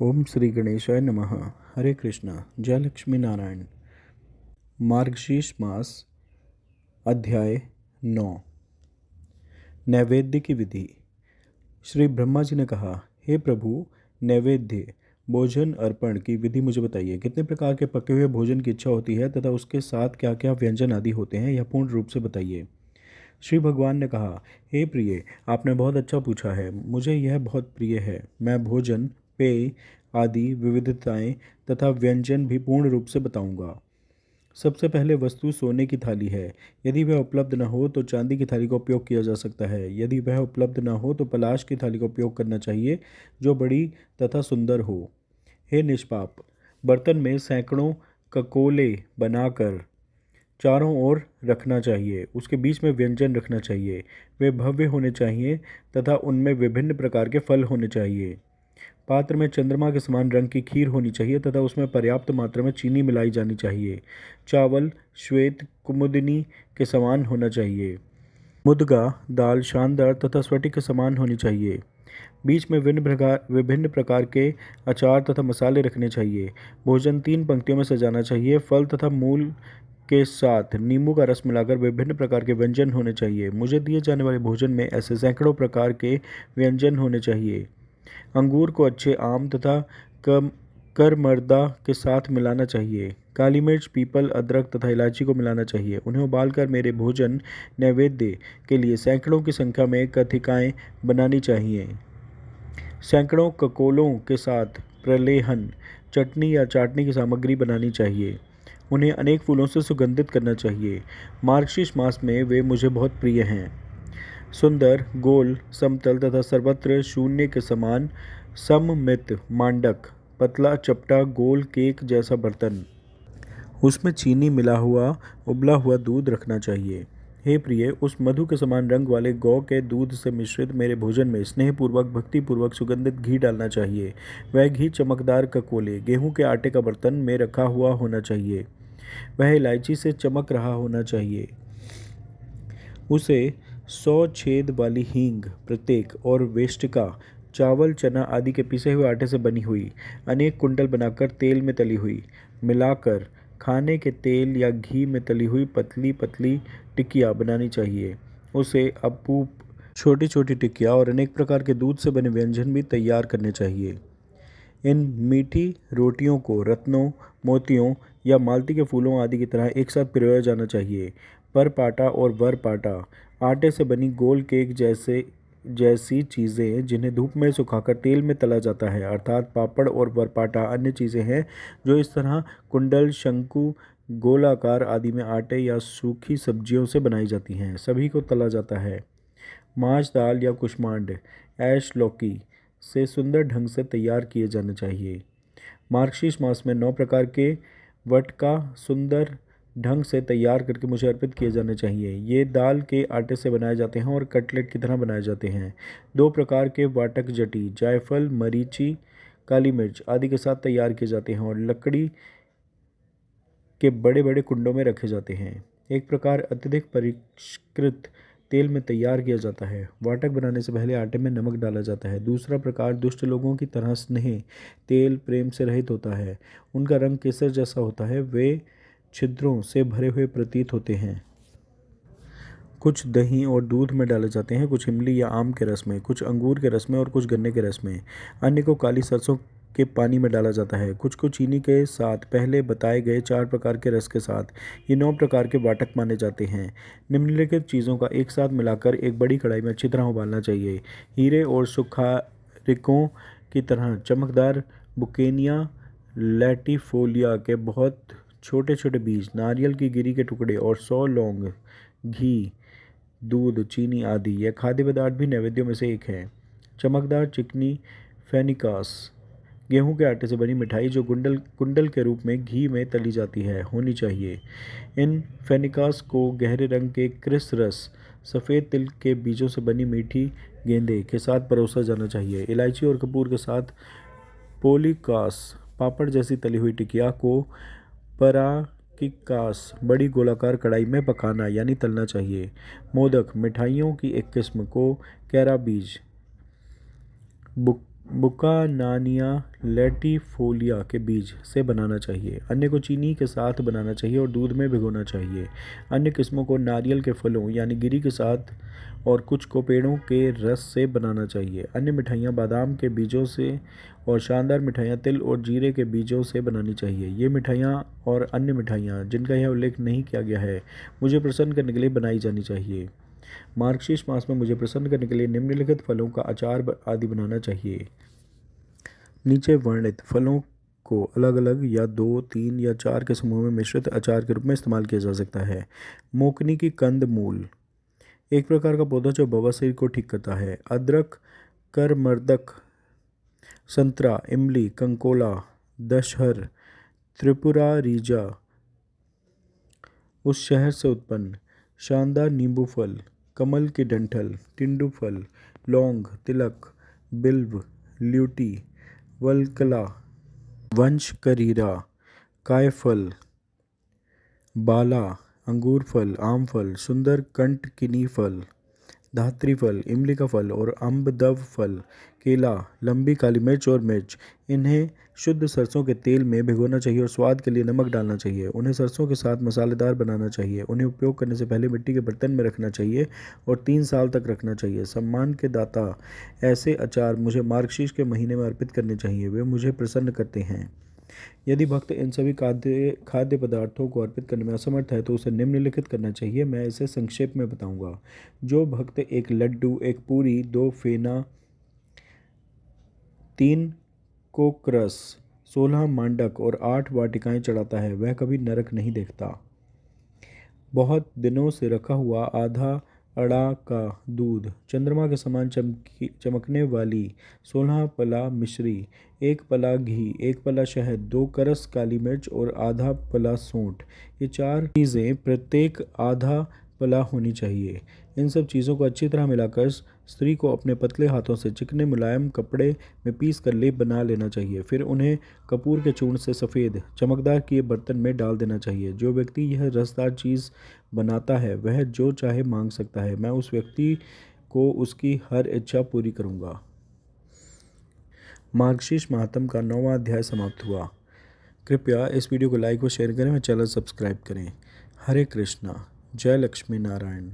ओम श्री गणेशाय नमः। हरे कृष्णा। जय लक्ष्मी नारायण। मार्गशीर्ष मास, अध्याय 9। नैवेद्य की विधि। श्री ब्रह्मा जी ने कहा, हे प्रभु, नैवेद्य भोजन अर्पण की विधि मुझे बताइए। कितने प्रकार के पके हुए भोजन की इच्छा होती है तथा उसके साथ क्या क्या व्यंजन आदि होते हैं, यह पूर्ण रूप से बताइए। श्री भगवान ने कहा, हे प्रिय, आपने बहुत अच्छा पूछा है। मुझे यह बहुत प्रिय है। मैं भोजन, पेय आदि विविधताएं तथा व्यंजन भी पूर्ण रूप से बताऊंगा। सबसे पहले वस्तु सोने की थाली है। यदि वह उपलब्ध न हो तो चांदी की थाली का उपयोग किया जा सकता है। यदि वह उपलब्ध न हो तो पलाश की थाली का उपयोग करना चाहिए, जो बड़ी तथा सुंदर हो। हे निष्पाप, बर्तन में सैकड़ों ककोले बनाकर चारों ओर रखना चाहिए। उसके बीच में व्यंजन रखना चाहिए। वे भव्य होने चाहिए तथा उनमें विभिन्न प्रकार के फल होने चाहिए। पात्र में चंद्रमा के समान रंग की खीर होनी चाहिए तथा उसमें पर्याप्त मात्रा में चीनी मिलाई जानी चाहिए। चावल श्वेत कुमुदिनी के समान होना चाहिए। मुद्गा दाल शानदार तथा स्फटिक के समान होनी चाहिए। बीच में विभिन्न प्रकार के अचार तथा मसाले रखने चाहिए। भोजन 3 पंक्तियों में सजाना चाहिए। फल तथा मूल के साथ नींबू का रस मिलाकर विभिन्न प्रकार के व्यंजन होने चाहिए। मुझे दिए जाने वाले भोजन में ऐसे सैकड़ों प्रकार के व्यंजन होने चाहिए। अंगूर को अच्छे आम तथा कम करमर्दा के साथ मिलाना चाहिए। काली मिर्च, पीपल, अदरक तथा इलायची को मिलाना चाहिए। उन्हें उबालकर मेरे भोजन नैवेद्य के लिए सैकड़ों की संख्या में कथिकाएँ बनानी चाहिए। सैकड़ों ककोलों के साथ प्रलेहन, चटनी या चाटनी की सामग्री बनानी चाहिए। उन्हें अनेक फूलों से सुगंधित करना चाहिए। मार्गशीर्ष मास में वे मुझे बहुत प्रिय हैं। सुंदर, गोल, समतल तथा सर्वत्र शून्य के समान सममित मांडक, पतला चपटा गोल केक जैसा बर्तन, उसमें चीनी मिला हुआ उबला हुआ दूध रखना चाहिए। हे प्रिय, उस मधु के समान रंग वाले गौ के दूध से मिश्रित मेरे भोजन में स्नेहपूर्वक भक्तिपूर्वक सुगंधित घी डालना चाहिए। वह घी चमकदार ककोले, गेहूं के आटे का बर्तन में रखा हुआ होना चाहिए। वह इलायची से चमक रहा होना चाहिए। उसे 100 छेद वाली हींग प्रत्येक और वेष्टिका चावल चना आदि के पिसे हुए आटे से बनी हुई अनेक कुंडल बनाकर तेल में तली हुई मिलाकर खाने के तेल या घी में तली हुई पतली पतली टिक्कियाँ बनानी चाहिए। उसे अपूप छोटी छोटी टिक्कियाँ और अनेक प्रकार के दूध से बने व्यंजन भी तैयार करने चाहिए। इन मीठी रोटियों को रत्नों, मोतियों या मालती के फूलों आदि की तरह एक साथ पिरोया जाना चाहिए। पर पाटा और वर पाटा आटे से बनी गोल केक जैसी चीज़ें जिन्हें धूप में सुखाकर तेल में तला जाता है, अर्थात पापड़ और वरपाटा अन्य चीज़ें हैं जो इस तरह कुंडल, शंकु, गोलाकार आदि में आटे या सूखी सब्जियों से बनाई जाती हैं। सभी को तला जाता है। माछ, दाल या कुष्मांड ऐश लौकी से सुंदर ढंग से तैयार किए जाने चाहिए। मार्गशीर्ष मास में 9 प्रकार के वटका सुंदर ढंग से तैयार करके मुझे अर्पित किए जाने चाहिए। ये दाल के आटे से बनाए जाते हैं और कटलेट की तरह बनाए जाते हैं। 2 प्रकार के वाटक जटी जायफल, मरीची, काली मिर्च आदि के साथ तैयार किए जाते हैं और लकड़ी के बड़े बड़े कुंडों में रखे जाते हैं। एक प्रकार अत्यधिक परिष्कृत तेल में तैयार किया जाता है। वाटक बनाने से पहले आटे में नमक डाला जाता है। दूसरा प्रकार दुष्ट लोगों की तरह स्नेह, तेल, प्रेम से रहित होता है। उनका रंग केसर जैसा होता है। वे छिद्रों से भरे हुए प्रतीत होते हैं। कुछ दही और दूध में डाले जाते हैं, कुछ इमली या आम के रस में, कुछ अंगूर के रस में और कुछ गन्ने के रस में। अन्य को काली सरसों के पानी में डाला जाता है। कुछ को चीनी के साथ पहले बताए गए 4 प्रकार के रस के साथ। ये 9 प्रकार के वाटक माने जाते हैं। निम्नलिखित चीज़ों का एक साथ मिलाकर एक बड़ी कढ़ाई में अच्छी तरह उबालना चाहिए। हीरे और सुखारिकों की तरह चमकदार बुकेनिया लैटिफोलिया के बहुत छोटे छोटे बीज, नारियल की गिरी के टुकड़े और 100 लौंग, घी, दूध, चीनी आदि यह खाद्य पदार्थ भी नैवेद्यों में से एक है। चमकदार चिकनी फेनिकास गेहूं के आटे से बनी मिठाई जो कुंडल कुंडल के रूप में घी में तली जाती है होनी चाहिए। इन फेनिकास को गहरे रंग के क्रिस रस, सफ़ेद तिल के बीजों से बनी मीठी गेंदे के साथ परोसा जाना चाहिए। इलायची और कपूर के साथ पोलिकास पापड़ जैसी तली हुई टिकिया को पराकिकास बड़ी गोलाकार कढ़ाई में पकाना यानी तलना चाहिए। मोदक मिठाइयों की एक किस्म को कैरा बीज, बुकानानिया लैटिफोलिया के बीज से बनाना चाहिए। अन्य को चीनी के साथ बनाना चाहिए और दूध में भिगोना चाहिए। अन्य किस्मों को नारियल के फलों यानी गिरी के साथ और कुछ को पेड़ों के रस से बनाना चाहिए। अन्य मिठाइयाँ बादाम के बीजों से और शानदार मिठाइयाँ तिल और जीरे के बीजों से बनानी चाहिए। ये मिठाइयाँ और अन्य मिठाइयाँ जिनका यह उल्लेख नहीं किया गया है मुझे प्रसन्न करने के लिए बनाई जानी चाहिए। मार्गशीर्ष मास में मुझे प्रसन्न करने के लिए निम्नलिखित फलों का अचार आदि बनाना चाहिए। नीचे वर्णित फलों को अलग अलग या 2, 3 या 4 के समूह में मिश्रित अचार के रूप में इस्तेमाल किया जा सकता है। मोकनी की कंद मूल एक प्रकार का पौधा जो बवासीर को ठीक करता है। अदरक, करमर्दक, संतरा, इमली, कंकोला, दशहर, त्रिपुरा रीजा उस शहर से उत्पन्न। शानदार नींबू फल, कमल की डंठल, टिंडू फल, लौंग, तिलक, बिल्व, ल्यूटी, वलकला, वंशकरीरा, कायफल, बाला, अंगूर फल, आम फल, सुंदर कंटकिनी फल, धात्री फल, इमली का फल और अम्बदव फल, केला, लंबी काली मिर्च और मिर्च। इन्हें शुद्ध सरसों के तेल में भिगोना चाहिए और स्वाद के लिए नमक डालना चाहिए। उन्हें सरसों के साथ मसालेदार बनाना चाहिए। उन्हें उपयोग करने से पहले मिट्टी के बर्तन में रखना चाहिए और 3 साल तक रखना चाहिए। सम्मान के दाता ऐसे अचार मुझे मार्गशीर्ष के महीने में अर्पित करने चाहिए। वे मुझे प्रसन्न करते हैं। यदि भक्त इन सभी खाद्य पदार्थों को अर्पित करने में असमर्थ है तो उसे निम्नलिखित करना चाहिए। मैं इसे संक्षेप में बताऊंगा। जो भक्त 1 लड्डू, 1 पूरी, 2 फेना, 3 कोकरस, 16 मांडक और 8 वाटिकाएं चढ़ाता है वह कभी नरक नहीं देखता। बहुत दिनों से रखा हुआ आधा अड़ा का दूध, चंद्रमा के समान चमकने वाली 16 पला मिश्री, 1 पला घी, 1 पला शहद, 2 करस काली मिर्च और आधा पला सूंठ, ये 4 चीज़ें प्रत्येक आधा पला होनी चाहिए। इन सब चीज़ों को अच्छी तरह मिलाकर स्त्री को अपने पतले हाथों से चिकने मुलायम कपड़े में पीस कर लेप बना लेना चाहिए। फिर उन्हें कपूर के चूर्ण से सफ़ेद चमकदार किए बर्तन में डाल देना चाहिए। जो व्यक्ति यह रसदार चीज़ बनाता है वह जो चाहे मांग सकता है। मैं उस व्यक्ति को उसकी हर इच्छा पूरी करूँगा। मार्गशीर्ष महात्म का 9वां अध्याय समाप्त हुआ। कृपया इस वीडियो को लाइक व शेयर करें और चैनल सब्सक्राइब करें। हरे कृष्णा। जय लक्ष्मी नारायण।